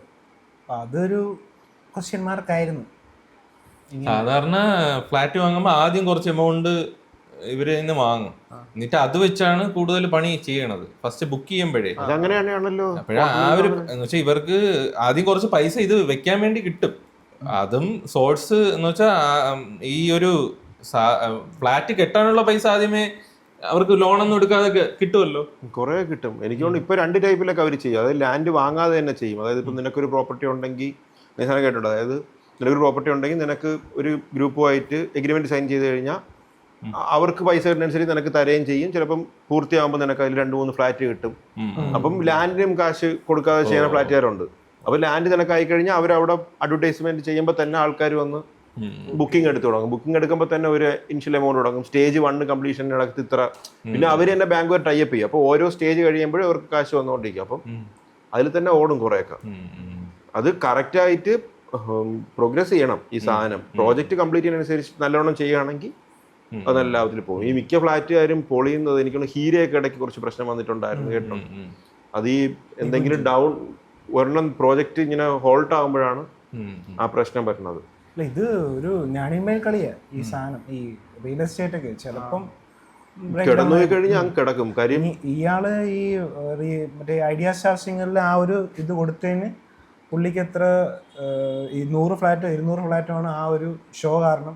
അപ്പൊ അതൊരു ക്വസ്റ്റ്യൻ മാർക്കായിരുന്നു. സാധാരണ ഫ്ലാറ്റ് വാങ്ങുമ്പോൾ ആദ്യം കുറച്ച് എമൗണ്ട് ഇവര് നിന്ന് വാങ്ങും, എന്നിട്ട് അത് വെച്ചാണ് കൂടുതൽ പണി ചെയ്യണത്. ഫസ്റ്റ് ബുക്ക് ചെയ്യുമ്പോഴേ അപ്പോഴാ ആ ഒരു എന്ന് വെച്ചാൽ ഇവർക്ക് ആദ്യം കുറച്ച് പൈസ ഇത് വെക്കാൻ വേണ്ടി കിട്ടും. അതും സോഴ്സ് എന്ന് വെച്ചാൽ ഈ ഒരു ഫ്ലാറ്റ് കെട്ടാനുള്ള പൈസ ആദ്യമേ അവർക്ക് ലോണൊന്നും എടുക്കാതെ കിട്ടുമല്ലോ, കുറെ കിട്ടും. എനിക്ക് തോന്നുന്നു ഇപ്പൊ രണ്ട് ടൈപ്പിലൊക്കെ അവർ ചെയ്യും. അതായത് ലാൻഡ് വാങ്ങാതെ തന്നെ ചെയ്യും. അതായത് ഇപ്പൊ നിനക്കൊരു പ്രോപ്പർട്ടി ഉണ്ടെങ്കിൽ, ഞാൻ കേട്ടിട്ടുണ്ട്, അതായത് നിനക്കൊരു പ്രോപ്പർട്ടി ഉണ്ടെങ്കിൽ നിനക്ക് ഒരു ഗ്രൂപ്പുമായിട്ട് എഗ്രിമെന്റ് സൈൻ ചെയ്ത് കഴിഞ്ഞാൽ അവർക്ക് പൈസ കിട്ടുന്നതനുസരിച്ച് നിനക്ക് തരുകയും ചെയ്യും. ചിലപ്പം പൂർത്തിയാകുമ്പോൾ നിനക്ക് അതിൽ 2-3 ഫ്ലാറ്റ് കിട്ടും. അപ്പം ലാൻഡിനും കാശ് കൊടുക്കാതെ ചെയ്യുന്ന ഫ്ലാറ്റുകാരുണ്ട്. അപ്പൊ ലാൻഡ് നിനക്കായി കഴിഞ്ഞാൽ അവരവിടെ അഡ്വർടൈസ്മെന്റ് ചെയ്യുമ്പോൾ തന്നെ ആൾക്കാർ വന്ന് ബുക്കിംഗ് എടുത്ത് തുടങ്ങും. ബുക്കിംഗ് എടുക്കുമ്പോൾ തന്നെ ഒരു ഇനിഷ്യൽ എമൗണ്ട് തുടങ്ങും. സ്റ്റേജ് 1 കംപ്ലീഷനകത്ത് ഇത്ര, പിന്നെ അവർ തന്നെ ബാങ്കുകാർ ടൈപ്പ് ചെയ്യും. അപ്പോൾ ഓരോ സ്റ്റേജ് കഴിയുമ്പോഴും അവർക്ക് കാശ് വന്നുകൊണ്ടിരിക്കും. അപ്പം അതിൽ തന്നെ ഓടും കുറേയൊക്കെ. അത് കറക്റ്റായിട്ട് പ്രോഗ്രസ് ചെയ്യണം ഈ സാധനം. പ്രോജക്റ്റ് കംപ്ലീറ്റ് ചെയ്യുന്നതനുസരിച്ച് നല്ലോണം ചെയ്യുകയാണെങ്കിൽ അത് നല്ല ലാഭത്തിൽ പോകും. ഈ മിക്ക ഫ്ലാറ്റുകാരും പൊളിയുന്നത് എനിക്കൊന്ന് ഹീരയൊക്കെ ഇടയ്ക്ക് കുറച്ച് പ്രശ്നം വന്നിട്ടുണ്ടായിരുന്നു കേട്ടോ. അത് ഈ എന്തെങ്കിലും ഡൗൺ ഒരെണ്ണം പ്രോജക്റ്റ് ഇങ്ങനെ ഹോൾട്ട് ആകുമ്പോഴാണ് ആ പ്രശ്നം വരുന്നത്. ഇത് ഒരു ഞാണിന്മേൽ കളിയാ ഈ സാധനം, ഈ റിയൽ എസ്റ്റേറ്റ് ഒക്കെ. ചിലപ്പം കിടന്നു പോയി കഴിഞ്ഞാൽ അങ്ങ് കിടക്കും. കാര്യം ഇയാള് ഈ മറ്റേ ഐഡിയ സ്റ്റാർ സിംഗറിൽ ആ ഒരു ഇത് കൊടുത്തതിന് പുള്ളിക്ക് എത്ര ഈ 100 ഫ്ലാറ്റോ 200 ഫ്ലാറ്റോ ആണ് ആ ഒരു ഷോ കാരണം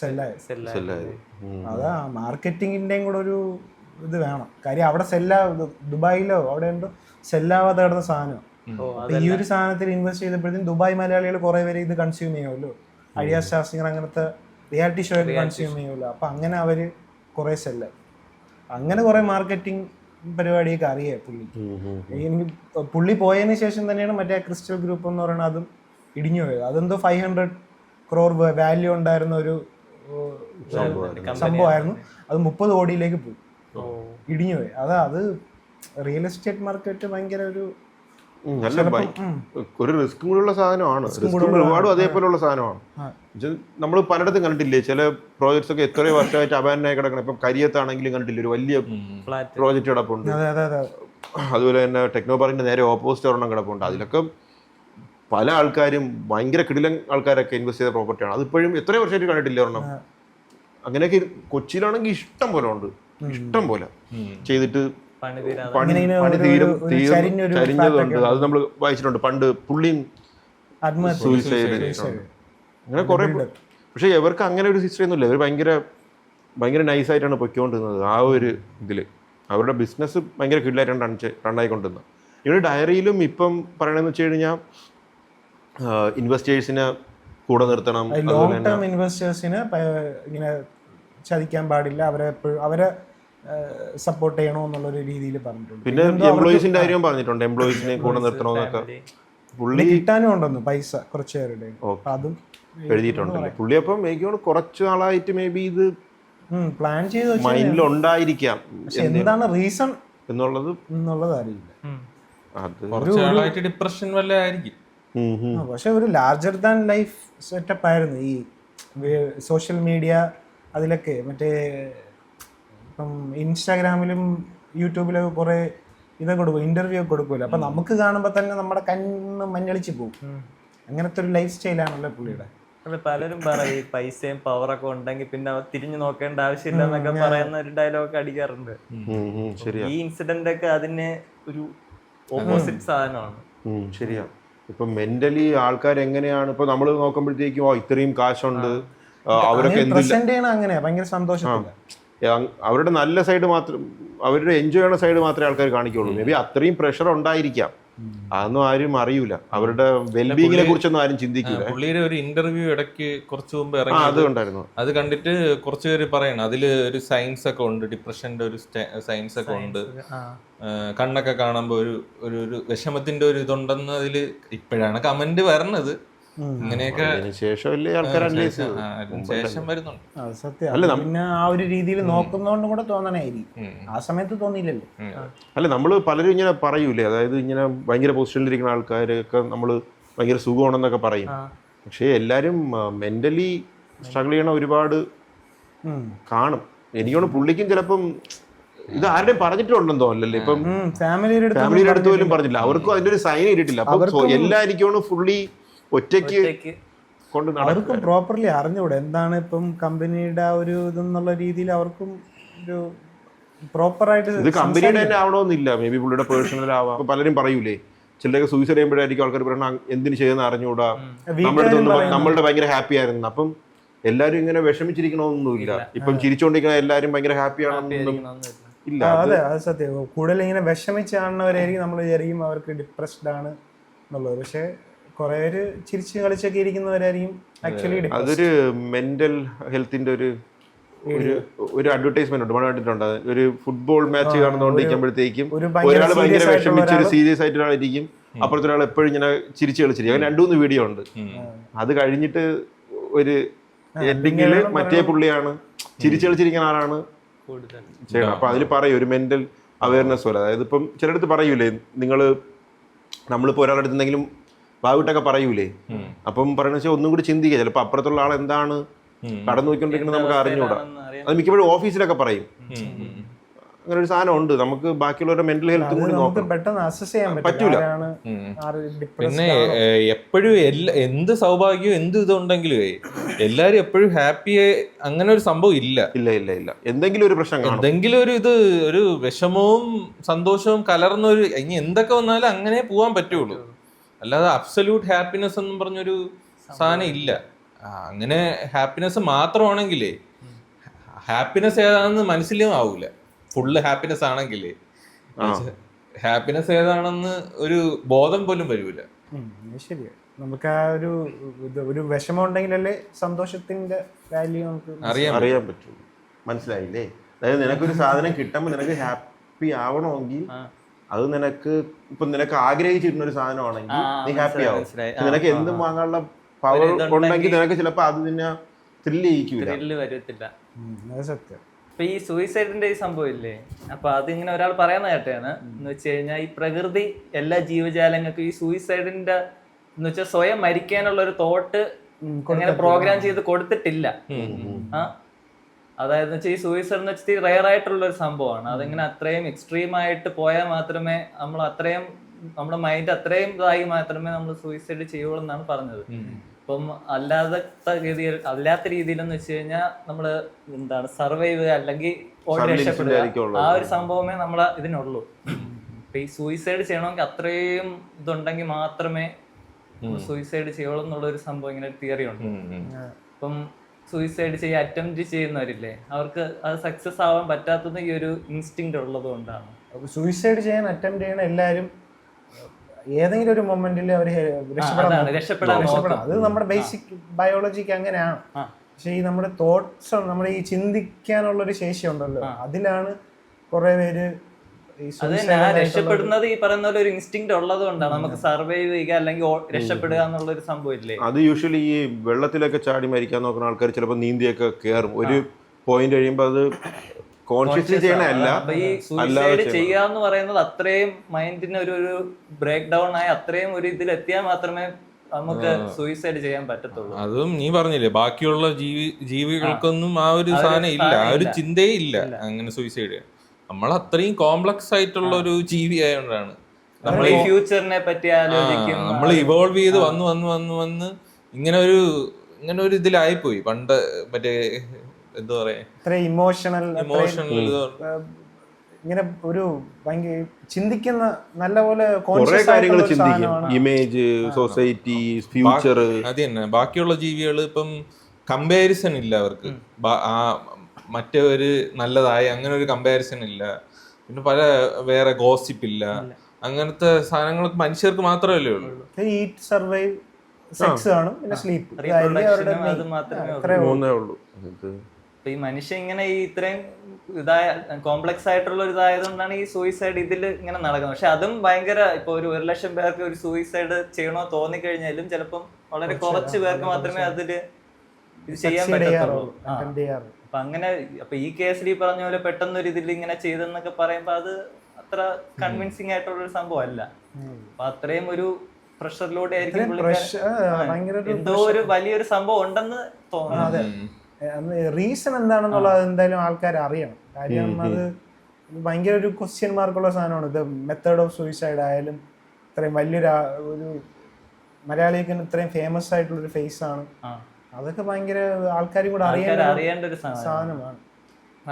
സെല്ലായത്. അതാ മാർക്കറ്റിങ്ങിന്റെയും കൂടെ ഒരു ഇത് വേണം. കാര്യം അവിടെ ദുബായിലോ അവിടെ ഉണ്ടോ സെല്ലാവാതെ കിടന്ന സാധനം. ഈ ഒരു സാധനത്തിൽ ഇൻവെസ്റ്റ് ചെയ്തപ്പോഴത്തേക്കും ദുബായ് മലയാളികൾ കുറെ പേര് ഇത് കൺസ്യൂം ചെയ്യുമല്ലോ. ഐഡിയ സ്റ്റാർ സിംഗർ അങ്ങനത്തെ റിയാലിറ്റി ഷോ ഒക്കെ കൺസ്യൂം ചെയ്യുമല്ലോ. അപ്പൊ അങ്ങനെ അവര് കുറെ സെല്ലർ, അങ്ങനെ കുറെ മാർക്കറ്റിംഗ് പരിപാടിയൊക്കെ അറിയാം പുള്ളിക്ക്. എനിക്ക് പുള്ളി പോയതിന് ശേഷം തന്നെയാണ് മറ്റേ ക്രിസ്റ്റൽ ഗ്രൂപ്പ് എന്ന് പറയുന്നത് അതും ഇടിഞ്ഞു പോയത്. അതെന്തോ 500 crore വാല്യൂ ഉണ്ടായിരുന്ന ഒരു സംഭവമായിരുന്നു. അത് 30 കോടിയിലേക്ക് പോയി, ഇടിഞ്ഞു പോയി. അത് റിയൽ എസ്റ്റേറ്റ് മാർക്കറ്റ് ഭയങ്കര ഒരു റിസ്ക് കൂടെയുള്ള സാധനമാണ്. ഒരുപാടും അതേപോലെയുള്ള സാധനമാണ്. നമ്മൾ പലയിടത്തും കണ്ടിട്ടില്ലേ ചില പ്രോജക്ട്സ് ഒക്കെ എത്രയോ വർഷമായിട്ട് അബാൻഡനായി കിടക്കണം. ഇപ്പം കരിയത്താണെങ്കിലും കണ്ടില്ലേ ഒരു വലിയ പ്രോജക്റ്റ് കിടപ്പുണ്ട്. അതുപോലെ തന്നെ ടെക്നോ പാർക്കിന്റെ നേരെ ഓപ്പോസിറ്റ് ഒരെണ്ണം കിടപ്പുണ്ട്. അതിലൊക്കെ പല ആൾക്കാരും ഭയങ്കര കിടിലൻ ആൾക്കാരൊക്കെ ഇൻവെസ്റ്റ് ചെയ്ത പ്രോപ്പർട്ടിയാണ്. അതിപ്പോഴും എത്രയോ വർഷമായിട്ട് കണ്ടിട്ടില്ല ഒരെണ്ണം. അങ്ങനെയൊക്കെ കൊച്ചിയിലാണെങ്കിൽ ഇഷ്ടം പോലെ ഉണ്ട്, ഇഷ്ടം പോലെ ചെയ്തിട്ട് പണി ചരിഞ്ഞതുണ്ട്. അത് നമ്മൾ വായിച്ചിട്ടുണ്ട് പണ്ട്. പുള്ളിയും സൂയിസൈഡ് അങ്ങനെ കുറെ. പക്ഷെ ഇവർക്ക് അങ്ങനെ ഒരു ഹിസ്റ്ററി ഒന്നുമില്ല. ഇവർ ഭയങ്കര നൈസായിട്ടാണ് പൊയ്ക്കൊണ്ടിരുന്നത്. ആ ഒരു ഇതില് അവരുടെ ബിസിനസ് ഭയങ്കര കിഡിലായിട്ടാണ് റണ്ണായിക്കൊണ്ടിരുന്നത്. ഇവരുടെ ഡയറിയിലും ഇപ്പം പറയണെന്ന് വെച്ച് കഴിഞ്ഞാൽ ഇൻവെസ്റ്റേഴ്സിനെ കൂടെ നിർത്തണം, ലോങ് ടേം ഇൻവെസ്റ്റേഴ്സിന് ഇങ്ങനെ ചതിക്കാൻ പാടില്ല, അവരെ സപ്പോർട്ട് ചെയ്യണോ എന്നുള്ളൊരു രീതിയിൽ പറഞ്ഞിട്ടുണ്ട്. പിന്നെ എംപ്ലോയീസിന്റെ കാര്യം പറഞ്ഞിട്ടുണ്ട്, എംപ്ലോയീസിനെ കൂടെ നിർത്തണമെന്നൊക്കെ പുള്ളി കിട്ടാനും ഉണ്ടെന്ന് പൈസ കുറച്ച് പേരുടെ അതും എഴുതിയിട്ടുണ്ടല്ലേ പുള്ളി. അപ്പം എനിക്ക് കുറച്ച് നാളായിട്ട് മേ ബി ഇത് പ്ലാൻ ചെയ്ത് മൈൻഡിൽ ഉണ്ടായിരിക്കാം. എന്താണ് റീസൺ എന്നുള്ളത് അറിയില്ല. അത് ഡിപ്രഷൻ വല്ല ആയിരിക്കും. പക്ഷെ ഒരു ലാർജർ ദാൻ ലൈഫ് സെറ്റപ്പ് ആയിരുന്നു ഈ സോഷ്യൽ മീഡിയ. അതിലൊക്കെ മറ്റേ ഇപ്പം ഇൻസ്റ്റാഗ്രാമിലും യൂട്യൂബിലൊക്കെ കുറെ ഇതൊക്കെ കൊടുക്കും, ഇന്റർവ്യൂ ഒക്കെ കൊടുക്കുമല്ലോ. അപ്പൊ നമുക്ക് കാണുമ്പോൾ തന്നെ നമ്മുടെ കണ്ണ് മഞ്ഞളിച്ച് പോകും. അങ്ങനത്തെ ഒരു ലൈഫ് സ്റ്റൈലാണല്ലോ പുള്ളിയുടെ. പലരും പറയും പൈസയും പവറൊക്കെ ഉണ്ടെങ്കിൽ പിന്നെ തിരിഞ്ഞു നോക്കേണ്ട ആവശ്യമില്ല എന്നൊക്കെ പറയുന്ന ഒരു ഡയലോഗ് അടിക്കാറുണ്ട്. ഈ ഇൻസിഡന്റ് ഒക്കെ അതിന് ഒരു ഓപ്പോസിറ്റ് സാധനമാണ്. ശരിയാ. ഇപ്പൊ മെന്റലി ആൾക്കാർ എങ്ങനെയാണ് ഇപ്പൊ നമ്മൾ നോക്കുമ്പോഴത്തേക്കും ഇത്രയും കാശുണ്ട്, അവരൊക്കെ അങ്ങനെ ഭയങ്കര സന്തോഷത്തില്ല. അവരുടെ നല്ല സൈഡ് മാത്രം, അവരുടെ എൻജോയ് ചെയ്യുന്ന സൈഡ് മാത്രമേ ആൾക്കാർ കാണിക്കുള്ളൂ. മേ ബി അത്രയും പ്രഷർ ഉണ്ടായിരിക്കാം, അതൊന്നും ആരും അറിയൂല. അവരുടെ വെൽബീങ്ങിനെ കുറിച്ചൊന്നും ആരും ചിന്തിക്കില്ല. പുള്ളിയുടെ ഒരു ഇന്റർവ്യൂ ഇടയ്ക്ക് കുറച്ചു മുമ്പ് ഇറങ്ങി, അത് കണ്ടിട്ട് കുറച്ചു പേര് പറയണം അതില് ഒരു സയൻസ് ഒക്കെ ഉണ്ട്, ഡിപ്രഷന്റെ ഒരു സയൻസ് ഒക്കെ ഉണ്ട്. കണ്ണൊക്കെ കാണുമ്പോ ഒരു വിഷമത്തിന്റെ ഒരു ഇതുണ്ടെന്ന് അതില് ഇപ്പോഴാണ് കമന്റ് വരണത്. ഇങ്ങനെയൊക്കെ ശേഷം വരുന്നുണ്ട്. പിന്നെ ആ ഒരു രീതിയിൽ നോക്കുന്നോണ്ടും കൂടെ തോന്നണായിരിക്കും, ആ സമയത്ത് തോന്നിയില്ലല്ലോ. അല്ല നമ്മള് പലരും ഇങ്ങനെ പറയൂലേ, അതായത് ഇങ്ങനെ ഭയങ്കര പൊസിഷനിലിരിക്കുന്ന ആൾക്കാരൊക്കെ നമ്മള് ഭയങ്കര സുഖമാണെന്നൊക്കെ പറയും. പക്ഷെ എല്ലാരും മെന്റലി സ്ട്രഗിൾ ചെയ്യണ ഒരുപാട് കാണും. എനിക്കാണ് പുള്ളിക്കും ചിലപ്പം ഇത് ആരുടെയും പറഞ്ഞിട്ടുണ്ടെന്നോ അല്ലല്ലേ, ഇപ്പം ഫാമിലിയുടെ അടുത്ത് പോലും പറഞ്ഞില്ല. അവർക്കും അതിന്റെ ഒരു സൈൻ ഇട്ടിട്ടില്ല. അപ്പൊ എല്ലാവർക്കും ഫുള്ളി ഒറ്റയ്ക്ക് കൊണ്ട് അവർക്കും പ്രോപ്പർലി അറിഞ്ഞൂടെ എന്താണ് ഇപ്പം കമ്പനിയുടെ ഒരു ഇതെന്നുള്ള രീതിയിൽ അവർക്കും ഒരു പ്രോപ്പറായിട്ട്. ഇത് കമ്പനിയുടെ തന്നെ ആവണമെന്നില്ല, മേ ബി പുള്ളിയുടെ പേഴ്സണൽ ആവാം. പലരും പറയൂലേ ചിലരൊക്കെ സൂയിസൈഡ് ചെയ്യുമ്പോഴായിരിക്കും ആൾക്കാർ പറയണം എന്തിനു ചെയ്യുന്ന അറിഞ്ഞൂടാ, നമ്മളുടെ ഭയങ്കര ഹാപ്പി ആയിരുന്നു. അപ്പം എല്ലാരും ഇങ്ങനെ വിഷമിച്ചിരിക്കണമെന്നൊന്നുമില്ല. ഇപ്പം ചിരിച്ചുകൊണ്ടിരിക്കുന്ന എല്ലാരും ഭയങ്കര ഹാപ്പി ആണെന്നൊന്നും ഇല്ല. അതെ, അത് സത്യം. കൂടുതൽ ഇങ്ങനെ വിഷമിച്ച് കാണുന്നവരായിരിക്കും നമ്മൾ വിചാരിക്കും അവർക്ക് ഡിപ്രസ്ഡ് ആണ് എന്നുള്ളത്. പക്ഷെ കുറെ പേര് ചിരിച്ച് കളിച്ചൊക്കെ ഇരിക്കുന്നവരായിരിക്കും ആക്ച്വലി. അതൊരു മെന്റൽ ഹെൽത്തിന്റെ ഒരു അഡ്വർടൈസ്മെന്റ് ഉണ്ട്, കണ്ടിട്ടുണ്ട്. ഒരു ഫുട്ബോൾ മാച്ച് കാണുന്നോണ്ടിരിക്കുമ്പോഴത്തേക്കും ഒരാൾ ഭയങ്കര വിഷമിച്ച് ഒരു സീരിയസ് ആയിട്ട് ഒരാളായിരിക്കും, അപ്പുറത്തെ ഒരാൾ എപ്പോഴും ഇങ്ങനെ ചിരിച്ച് കളിച്ചിരിക്കും. അങ്ങനെ 2-3 വീഡിയോ ഉണ്ട്. അത് കഴിഞ്ഞിട്ട് ഒരു എൻഡിങ്ങില് മറ്റേ പുള്ളിയാണ് ചിരിച്ച് കളിച്ചിരിക്കുന്ന ആളാണ് ചെയ്യണം. അപ്പൊ അതിൽ പറയും ഒരു മെന്റൽ അവയർനെസ് പോലെ. അതായത് ഇപ്പം ചിലടത്ത് പറയൂലേ, നമ്മളിപ്പോ ഒരാളുടെ അടുത്ത് എന്തെങ്കിലും വാവിട്ടൊക്കെ പറയൂലേ, അപ്പം പറയുന്ന വെച്ചാൽ ഒന്നും കൂടി ചിന്തിക്കുക. ചിലപ്പോൾ അപ്പുറത്തുള്ള ആൾ എന്താണ് കടന്നു നോക്കിക്കൊണ്ടിരിക്കുന്നത് നമുക്ക് അറിഞ്ഞൂടാ. അത് മിക്കപ്പോഴും ഓഫീസിലൊക്കെ പറയും. അങ്ങനെ ഒരു സാധനം ഉണ്ട്. നമുക്ക് ബാക്കിയുള്ളവരുടെ മെന്റൽ ഹെൽത്ത് കൂടി നോക്കാം, പറ്റൂല. പിന്നെ എപ്പോഴും എന്ത് സൗഭാഗ്യവും എന്ത് ഇതുണ്ടെങ്കിലും എല്ലാരും എപ്പോഴും ഹാപ്പി അങ്ങനെ ഒരു സംഭവം ഇല്ല. എന്തെങ്കിലും ഒരു പ്രശ്നം, എന്തെങ്കിലും ഒരു ഒരു വിഷമവും സന്തോഷവും കലർന്നൊരു ഇനി എന്തൊക്കെ വന്നാലും അങ്ങനെ പോവാൻ പറ്റുള്ളൂ. അല്ലാതെ അബ്സല്യൂട്ട് ഹാപ്പിനെസ് എന്നും പറഞ്ഞൊരു സാധനം ഇല്ല. അങ്ങനെ ഹാപ്പിനെസ് മാത്രമാണെങ്കിലേ ഹാപ്പിനെസ് ഏതാണെന്ന് മനസ്സിലും ആവൂല. ഫുള്ള് ഹാപ്പിനെസ് ആണെങ്കിലേ ഹാപ്പിനെസ് ഏതാണെന്ന് ഒരു ബോധം പോലും വരൂല. ശരിയാ. നമുക്ക് ആ ഒരു വിഷമം ഉണ്ടെങ്കിലല്ലേ സന്തോഷത്തിന്റെ വാല്യൂ നമുക്ക് അറിയാൻ പറ്റുള്ളൂ. മനസ്സിലായില്ലേ? അതായത് നിനക്കൊരു സാധനം കിട്ടുമ്പോൾ നിനക്ക് ഹാപ്പി ആവണമെങ്കിൽ അത് നിനക്ക് ഇപ്പൊ നിനക്ക് ആഗ്രഹിച്ചിരുന്ന ഒരു സാധനമാണെങ്കിൽ നീ ഹാപ്പി ആവും. നിനക്ക് എന്തും വാങ്ങാനുള്ള പവർ ഉണ്ടെങ്കിൽ നിനക്ക് ചിലപ്പോ അത് നിന്നെ ത്രില്ല് വരത്തില്ല. സത്യം. ഇപ്പൊ ഈ സൂയിസൈഡിന്റെ ഈ സംഭവം ഇല്ലേ, അപ്പൊ അതിങ്ങനെ ഒരാൾ പറയുന്ന കേട്ടാണ് എന്ന് വെച്ച് കഴിഞ്ഞാൽ ഈ പ്രകൃതി എല്ലാ ജീവജാലങ്ങൾക്കും ഈ സൂയിസൈഡിന്റെ എന്ന് വെച്ചാൽ സ്വയം മരിക്കാനുള്ള ഒരു തോട്ട് അങ്ങനെ പ്രോഗ്രാം ചെയ്ത് കൊടുത്തിട്ടില്ല. അതായത് വെച്ചാൽ ഈ സൂയിസൈഡ് എന്ന് വെച്ചാൽ റയർ ആയിട്ടുള്ള ഒരു സംഭവമാണ്. അതിങ്ങനെ അത്രയും എക്സ്ട്രീം ആയിട്ട് പോയാൽ മാത്രമേ നമ്മൾ അത്രയും നമ്മുടെ മൈൻഡ് അത്രയും ഇതായി മാത്രമേ നമ്മൾ സൂയിസൈഡ് ചെയ്യുള്ളൂ എന്നാണ് പറഞ്ഞത്. ഇപ്പം അല്ലാത്ത രീതിയിലെന്ന് വെച്ച് കഴിഞ്ഞാൽ നമ്മള് എന്താണ് സർവൈവ് അല്ലെങ്കിൽ ഓടി രക്ഷപ്പെടുക ആ ഒരു സംഭവമേ നമ്മളെ ഇതിനുള്ളൂ. ഇപ്പൊ ഈ സൂയിസൈഡ് ചെയ്യണമെങ്കിൽ അത്രയും ഇതുണ്ടെങ്കിൽ മാത്രമേ സൂയിസൈഡ് ചെയ്യുള്ളൂ എന്നുള്ള ഒരു സംഭവം ഇങ്ങനെ തിയറി ഉണ്ട്. ഇപ്പം സൂയിസൈഡ് ചെയ്യാൻ അറ്റംപ്റ്റ് ചെയ്യുന്നവരില്ലേ, അവർക്ക് അത് സക്സസ് ആവാൻ പറ്റാത്തത് ഈ ഒരു ഇൻസ്റ്റിങ്ക്റ്റ് ഉള്ളത് കൊണ്ടാണ്. സൂയിസൈഡ് ചെയ്യാൻ അറ്റംപ്റ്റ് ചെയ്യണ എല്ലാവരും ഏതെങ്കിലും ഒരു മൊമെന്റിൽ അവർ രക്ഷപ്പെടാൻ. അത് നമ്മുടെ ബേസിക് ബയോളജിക്ക് അങ്ങനെയാണ്. പക്ഷെ ഈ നമ്മുടെ തോട്ട്സ്, നമ്മുടെ ഈ ചിന്തിക്കാനുള്ള ഒരു ശേഷി ഉണ്ടല്ലോ, അതിലാണ് കുറെ പേര് രക്ഷപ്പെടുന്നത്. ഈ പറയുന്ന പോലെ ഒരു ഇൻസ്റ്റിങ്ക്റ്റ് ഉള്ളത് കൊണ്ടാണ് നമുക്ക് സർവൈവ് ചെയ്യുക അല്ലെങ്കിൽ രക്ഷപ്പെടുക എന്നുള്ള ഒരു സംഭവം ഇല്ലേ. അത് യൂഷ്വലി ഈ വെള്ളത്തിലൊക്കെ ചാടി മരിക്കാൻ നോക്കുന്ന ആൾക്കാർ ചിലപ്പോൾ നീന്തിയൊക്കെ കയറും. ഒരു പോയിന്റ് കഴിയുമ്പോൾ അത് കോൺഷ്യസ്ലി ചെയ്യണല്ല. ഈ സൂയിസൈഡ് ചെയ്യാന്ന് പറയുന്നത് അത്രയും മൈൻഡിന് ഒരു ബ്രേക്ക് ഡൗൺ ആയി അത്രയും ഒരു ഇതിൽ എത്തിയാൽ മാത്രമേ നമുക്ക് സൂയിസൈഡ് ചെയ്യാൻ പറ്റത്തുള്ളൂ. അതും നീ പറഞ്ഞില്ലേ, ബാക്കിയുള്ള ജീവികൾക്കൊന്നും ആ ഒരു സാധനം ഇല്ല, ആ ഒരു ചിന്തയേ ഇല്ല അങ്ങനെ സൂയിസൈഡ് ചെയ്യാൻ. നമ്മൾ അത്രയും കോംപ്ലക്സ് ആയിട്ടുള്ള ഒരു ജീവി ആയതുകൊണ്ടാണ് നമ്മൾ ഈ ഫ്യൂച്ചറിനെ പറ്റി ആലോചിക്കും. നമ്മൾ ഇവോൾവ് ചെയ്ത് വന്ന് ഇങ്ങനെ ഒരു ഇതിലായിപ്പോയി. പണ്ട് മറ്റേ എന്താ പറയാ ഇമോഷണൽ ഇങ്ങനെ ഒരു ഭയങ്കര ചിന്തിക്കുന്ന നല്ലപോലെ കാര്യങ്ങൾ ചിന്തിക്കും. Image, society, future. അത് തന്നെ. ബാക്കിയുള്ള ജീവികൾ ഇപ്പം കമ്പാരിസൺ ഇല്ല അവർക്ക്. മറ്റൊരു നല്ലതായി അങ്ങനെ ഒരു കമ്പാരിസൺ ഇല്ല. പിന്നെ പല വേറെ ഗോസിപ്പ് ഇല്ല. അങ്ങനത്തെ സാധനങ്ങൾക്ക് മനുഷ്യർക്ക് മാത്രമല്ലേ ഉള്ളൂ. ഈറ്റ്, സർവൈവ്, സെക്സ് ആണ്, പിന്നെ സ്ലീപ്പ്. അത് മാത്രമേ ഉള്ളൂ. ഈ മനുഷ്യൻ ഇങ്ങനെ ഈ ഇത്രയും കോംപ്ലക്സ് ആയിട്ടുള്ള ഒരു ഇതായതുകൊണ്ടാണ് ഈ സൂയിസൈഡ് ഇതിൽ ഇങ്ങനെ നടക്കുന്നത്. പക്ഷെ അതും ഭയങ്കര ഇപ്പൊ ഒരു 1,00,000 പേർക്ക് ഒരു സൂയിസൈഡ് ചെയ്യണോ തോന്നിക്കഴിഞ്ഞാലും ചിലപ്പം വളരെ കുറച്ച് പേർക്ക് മാത്രമേ അതില് ഇത് ചെയ്യാൻ പറ്റത്തുള്ളൂ. അപ്പൊ അങ്ങനെ അപ്പൊ ഈ കേസിൽ ഈ പറഞ്ഞ പോലെ പെട്ടെന്നൊരു ഇതിൽ ഇങ്ങനെ ചെയ്തെന്നൊക്കെ പറയുമ്പോ അത് അത്ര കൺവിൻസിങ് ആയിട്ടുള്ള ഒരു സംഭവം അല്ല. അപ്പൊ അത്രയും ഒരു പ്രഷറിലൂടെ ആയിരിക്കും എന്തോ ഒരു വലിയൊരു സംഭവം ഉണ്ടെന്ന് തോന്നുന്നു. റീസൺ എന്താണെന്നുള്ളത് എന്തായാലും ആൾക്കാർ അറിയണം. കാര്യം അത് ഭയങ്കര ഒരു ക്വസ്റ്റ്യൻ മാർക്കുള്ള സാധനമാണ്. ഇത് മെത്തേഡ് ഓഫ് സൂയിസൈഡ് ആയാലും ഇത്രയും വലിയൊരു ഒരു മലയാളിക്ക് ഇത്രയും ഫേമസ് ആയിട്ടുള്ള ഒരു ഫേസ് ആണ്. അതൊക്കെ ഭയങ്കര ആൾക്കാരും കൂടെ അറിയേണ്ട ഒരു സാധനമാണ്.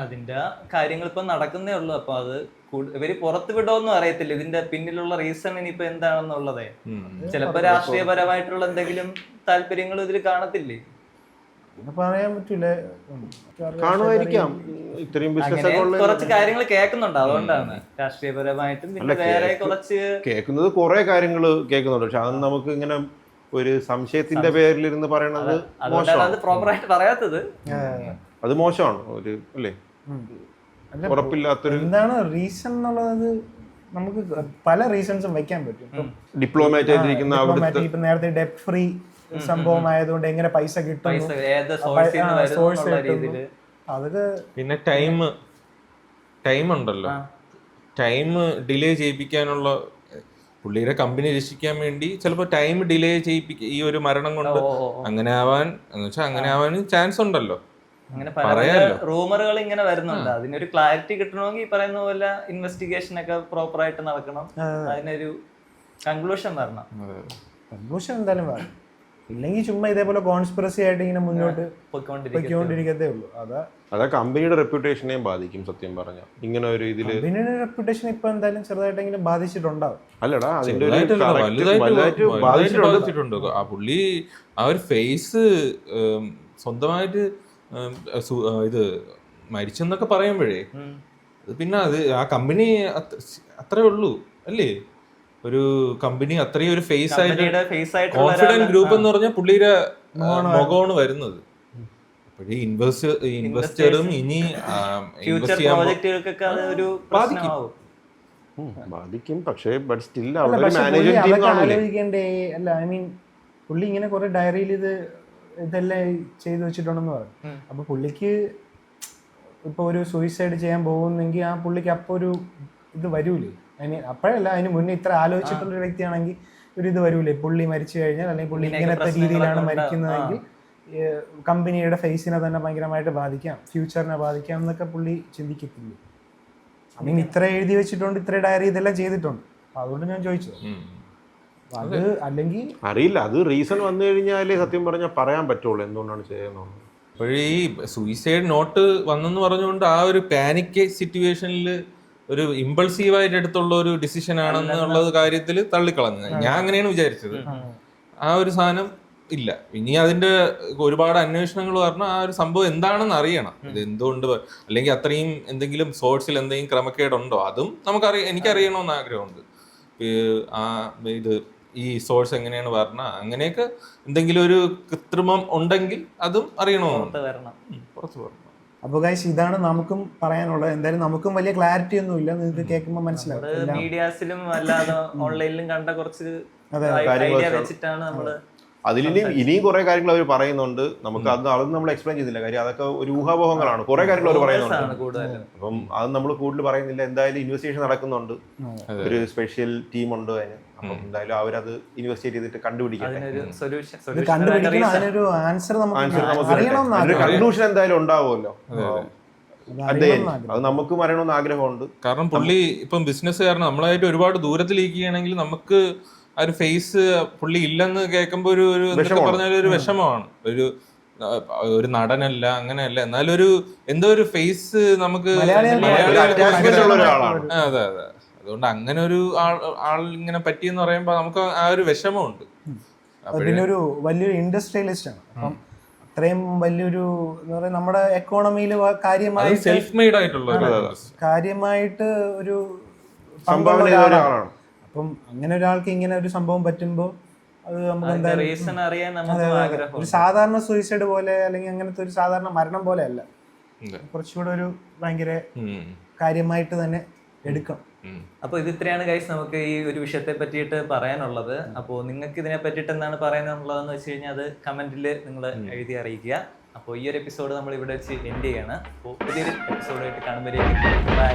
അതിന്റെ കാര്യങ്ങൾ ഇപ്പൊ നടക്കുന്നേ ഉള്ളൂ. അപ്പൊ അത് ഇവര് പുറത്തു വിടുമോന്നും അറിയത്തില്ല ഇതിന്റെ പിന്നിലുള്ള റീസൺ ഇനിയിപ്പോ എന്താണെന്നുള്ളതേ. ചിലപ്പോ രാഷ്ട്രീയപരമായിട്ടുള്ള എന്തെങ്കിലും താല്പര്യങ്ങൾ ഇതിൽ കാണത്തില്ലേ, പറയാൻ പറ്റൂല. കാണുമായിരിക്കാം. കുറച്ച് കാര്യങ്ങൾ കേൾക്കുന്നുണ്ട്, അതുകൊണ്ടാണ് രാഷ്ട്രീയപരമായിട്ടും പിന്നെ വേറെ കുറച്ച് കേൾക്കുന്നത് കുറെ കാര്യങ്ങൾ കേൾക്കുന്നുണ്ട്. പക്ഷെ അത് നമുക്ക് ഇങ്ങനെ ഒരു സംശയത്തിന്റെ പേരിലിരുന്ന് പറയണത് പ്രോപ്പറായിട്ട് പറയാത്തത് അത് മോശമാണ്. ഒരു അല്ലേ ഉറപ്പില്ലാത്തൊരു എന്താണ് റീസൺ എന്നുള്ളത് നമുക്ക് പല റീസൺസും വെക്കാൻ പറ്റും. ഡിപ്ലോമാറ്റ് ആയിട്ടിരിക്കുന്ന ഇപ്പൊ നേരത്തെ ഡെറ്റ് ഫ്രീ സംഭവം ആയതുകൊണ്ട് എങ്ങനെ പൈസ കിട്ടും, അതൊക്കെ. പിന്നെ ടൈം ഉണ്ടല്ലോ, ടൈം ഡിലേ ചെയ്യിപ്പിക്കാനുള്ള പുള്ളിയുടെ കമ്പനി രക്ഷിക്കാൻ വേണ്ടി ചിലപ്പോൾ ടൈം ഡിലേ ചെയ്യിപ്പിക്കുക ഈ ഒരു മരണം കൊണ്ട്. അങ്ങനെ ആവാൻ ചാൻസ് ഉണ്ടല്ലോ. അങ്ങനെ റൂമറുകൾ ഇങ്ങനെ വരുന്നുണ്ട്. അതിനൊരു ക്ലാരിറ്റി കിട്ടണമെങ്കിൽ ഈ പറയുന്ന പോലെ ഇൻവെസ്റ്റിഗേഷൻ ഒക്കെ പ്രോപ്പർ ആയിട്ട് നടക്കണം. അതിനൊരു കൺക്ലൂഷൻ വരണം. കൺക്ലൂഷൻ എന്തായാലും വേണം. ഇല്ലെങ്കിൽ ചുമ്മാ ഇതേപോലെ കോൺസ്പിറസി ആയിട്ട് ഇങ്ങനെ മുന്നോട്ട് പൊയ്ക്കൊണ്ടിരിക്കത്തേ ഉള്ളൂ. അതാ കമ്പനിയുടെ റെപ്യൂട്ടേഷനെയും ബാധിക്കും. സത്യം പറഞ്ഞാൽ ഇങ്ങനെ ഒരു ഇതില് കമ്പനിയുടെ റെപ്യൂട്ടേഷൻ ഇപ്പൊ എന്തായാലും ചെറുതായിട്ടെങ്കിലും ബാധിച്ചിട്ടുണ്ടാവും. അല്ലടാ, ബാധിച്ചിട്ടുണ്ട്. ആ പുള്ളി ആ ഒരു ഫേസ് സ്വന്തമായിട്ട് ഇത് മരിച്ചെന്നൊക്കെ പറയുമ്പോഴേ പിന്നെ അത് ആ കമ്പനി അത്രേ ഉള്ളൂ അല്ലേ. ഒരു കമ്പനി അത്രയും ഒരു ഫേസ് ആയിട്ട് കോൺഫിഡന്റ് ഗ്രൂപ്പ് എന്ന് പറഞ്ഞാൽ പുള്ളിയുടെ മുഖമാണ് വരുന്നത്. ഇൻവെസ്റ്ററും ഇനി ഫ്യൂച്ചർ പ്രോജക്റ്റുകൾക്കൊക്കെ അത് ഒരു പ്രശ്നമാവും. ബാധിക്കും, പക്ഷേ ബട്ട് സ്റ്റിൽ അല്ല, അവിടെ പക്ഷെ പുള്ളി മാനേജ്മെന്റ് ടീം അതൊക്കെ കാണൂലേ. ആലോചിക്കണ്ടേ? അല്ല, ഐ മീൻ പുള്ളി ഇങ്ങനെ കുറെ ഡയറിയിൽ ഇതെല്ലാം ചെയ്തു വെച്ചിട്ടുണ്ടെന്ന് പറഞ്ഞു. അപ്പൊ പുള്ളിക്ക് ഇപ്പൊ ഒരു സൂയിസൈഡ് ചെയ്യാൻ പോകുന്നെങ്കിൽ ആ പുള്ളിക്ക് അപ്പൊ ഒരു ഇത് വരൂലേ? അപ്പോഴല്ല, അതിന് മുന്നേ ഇത്ര ആലോചിച്ചിട്ടുള്ള ഒരു വ്യക്തിയാണെങ്കിൽ ഒരു ഇത് വരൂലേ? പുള്ളി മരിച്ചു കഴിഞ്ഞാൽ അല്ലെങ്കിൽ പുള്ളി ഇങ്ങനത്തെ രീതിയിലാണ് മരിക്കുന്നതെങ്കിൽ കമ്പനിയുടെ ഫേസിനെ തന്നെ ഭയങ്കരമായിട്ട് ബാധിക്കാം, ഫ്യൂച്ചറിനെ ബാധിക്കാം എന്നൊക്കെ പുള്ളി ചിന്തിക്കത്തില്ലേ? ഐ മീൻ ഇത്ര എഴുതി വെച്ചിട്ടുണ്ട്, ഇത്ര ഡയറി ഇതെല്ലാം ചെയ്തിട്ടുണ്ട്. അപ്പൊ അതുകൊണ്ട് ഞാൻ ചോദിച്ചത്. അത് അല്ലെങ്കിൽ അറിയില്ല, അത് റീസൺ വന്നു കഴിഞ്ഞാലേ സത്യം പറഞ്ഞാൽ പറയാൻ പറ്റുള്ളൂ എന്തുകൊണ്ടാണ് ചെയ്യുന്നത്. അപ്പോഴേ ഈ സൂയിസൈഡ് നോട്ട് വന്നെന്ന് പറഞ്ഞുകൊണ്ട് ആ ഒരു പാനിക് സിറ്റുവേഷനിൽ ഒരു ഇമ്പൾസീവായിട്ട് എടുത്തുള്ള ഒരു ഡിസിഷൻ ആണെന്നുള്ളത് കാര്യത്തിൽ തള്ളിക്കളഞ്ഞത് ഞാൻ അങ്ങനെയാണ് വിചാരിച്ചത്. ആ ഒരു സാധനം ഇല്ല. ഇനി അതിന്റെ ഒരുപാട് അന്വേഷണങ്ങൾ പറഞ്ഞാൽ ആ ഒരു സംഭവം എന്താണെന്ന് അറിയണം. ഇത് എന്തുകൊണ്ട്, അല്ലെങ്കിൽ അത്രയും എന്തെങ്കിലും സോഴ്സിൽ എന്തെങ്കിലും ക്രമക്കേടുണ്ടോ അതും എനിക്കറിയണമെന്ന് ആഗ്രഹമുണ്ട്. ഇത് ഈ സോഴ്സ് എങ്ങനെയാണ് പറഞ്ഞാൽ അങ്ങനെയൊക്കെ എന്തെങ്കിലും ഒരു കൃത്രിമം ഉണ്ടെങ്കിൽ അതും അറിയണമെന്നുണ്ട്, പുറത്ത് വരണം. അപ്പോൾ ഗൈസ് ഇതാണ് നമുക്കും പറയാനുള്ളത്. എന്തായാലും നമുക്കും വലിയ ക്ലാരിറ്റി ഒന്നും ഇല്ല, നിങ്ങൾക്ക് കേൾക്കുമ്പോൾ മനസ്സിലാവും. മീഡിയാസിലും അല്ലാതെ ഓൺലൈനിലും കണ്ട കുറച്ച് ഐഡിയ വെച്ചിട്ടാണ് നമ്മള്. ഇനിയും കുറെ കാര്യങ്ങൾ അവർ പറയുന്നുണ്ട്. നമുക്ക് അതൊന്നും നമ്മൾ എക്സ്പ്ലെയിൻ ചെയ്തില്ല, കാര്യം അതൊക്കെ ഒരു ഊഹാപോഹങ്ങളാണ്. കുറെ കാര്യങ്ങൾ അവർ പറയുന്നുണ്ട്, അപ്പം അത് നമ്മൾ കൂടുതൽ പറയുന്നില്ല. എന്തായാലും ഇൻവെസ്റ്റിഗേഷൻ നടക്കുന്നുണ്ട്, ഒരു സ്പെഷ്യൽ ടീം ഉണ്ട് അതിന്. അപ്പം എന്തായാലും അവരത് ഇൻവെസ്റ്റിഗേറ്റ് ചെയ്തിട്ട് കണ്ടുപിടിക്കട്ടെ. അതിനൊരു ആൻസർ കൺക്ലൂഷൻ എന്തായാലും ഉണ്ടാവുമല്ലോ. അത് നമുക്കും അറിയണമെന്ന് ആഗ്രഹമുണ്ട്. കാരണം പുള്ളി ഇപ്പം ബിസിനസ്സുകാരൻ നമ്മളായിട്ട് ഒരുപാട് ദൂരത്തിലിരിക്കുകയാണെങ്കിൽ നമുക്ക് ആ ഒരു ഫേസ് പുള്ളി ഇല്ലെന്ന് കേൾക്കുമ്പോ ഒരു പറഞ്ഞാൽ ഒരു വിഷമമാണ്. ഒരു നടനല്ല, അങ്ങനെയല്ല, എന്നാലും ഒരു എന്തോ ഒരു ഫേസ് നമുക്ക് അതെ. അതുകൊണ്ട് അങ്ങനെ ഒരു ആൾ ഇങ്ങനെ പറ്റിയെന്ന് പറയുമ്പോ നമുക്ക് ആ ഒരു വിഷമമുണ്ട്. പിന്നെ ഒരു വലിയൊരു ഇൻഡസ്ട്രിയലിസ്റ്റ് ആണ്. അപ്പം അത്രയും വലിയൊരു എന്താ പറയാ, നമ്മുടെ എക്കോണമിയിൽ കാര്യമായിട്ട് സെൽഫ് മെയ്ഡ് ആയിട്ടുള്ള കാര്യമായിട്ട് ഒരു സംഭാവന ചെയ്ത ഒരാളാണ്. അപ്പം അങ്ങനെ ഒരാൾക്ക് ഇങ്ങനെ ഒരു സംഭവം പറ്റുമ്പോ അത് നമുക്ക് എന്തായാലും ഒരു സാധാരണ സൂയിസൈഡ് പോലെ അല്ലെങ്കിൽ അങ്ങനത്തെ ഒരു സാധാരണ മരണം പോലെ അല്ല, കുറച്ചുകൂടെ ഒരു ഭയങ്കര കാര്യമായിട്ട് തന്നെ എടുക്കണം. അപ്പൊ ഇത് ഇത്രയാണ് ഗൈസ് നമുക്ക് ഈ ഒരു വിഷയത്തെ പറ്റിയിട്ട് പറയാനുള്ളത്. അപ്പോൾ നിങ്ങൾക്ക് ഇതിനെ പറ്റിയിട്ട് എന്താണ് പറയാനുള്ളതെന്ന് വെച്ച് കഴിഞ്ഞാൽ അത് കമന്റിൽ നിങ്ങൾ എഴുതി അറിയിക്കുക. അപ്പോൾ ഈ ഒരു എപ്പിസോഡ് നമ്മൾ ഇവിടെ വെച്ച് എൻഡ് ചെയ്യാണ്. അപ്പോൾ പുതിയൊരു എപ്പിസോഡായിട്ട് കാണുമ്പോഴേക്കും ബൈ.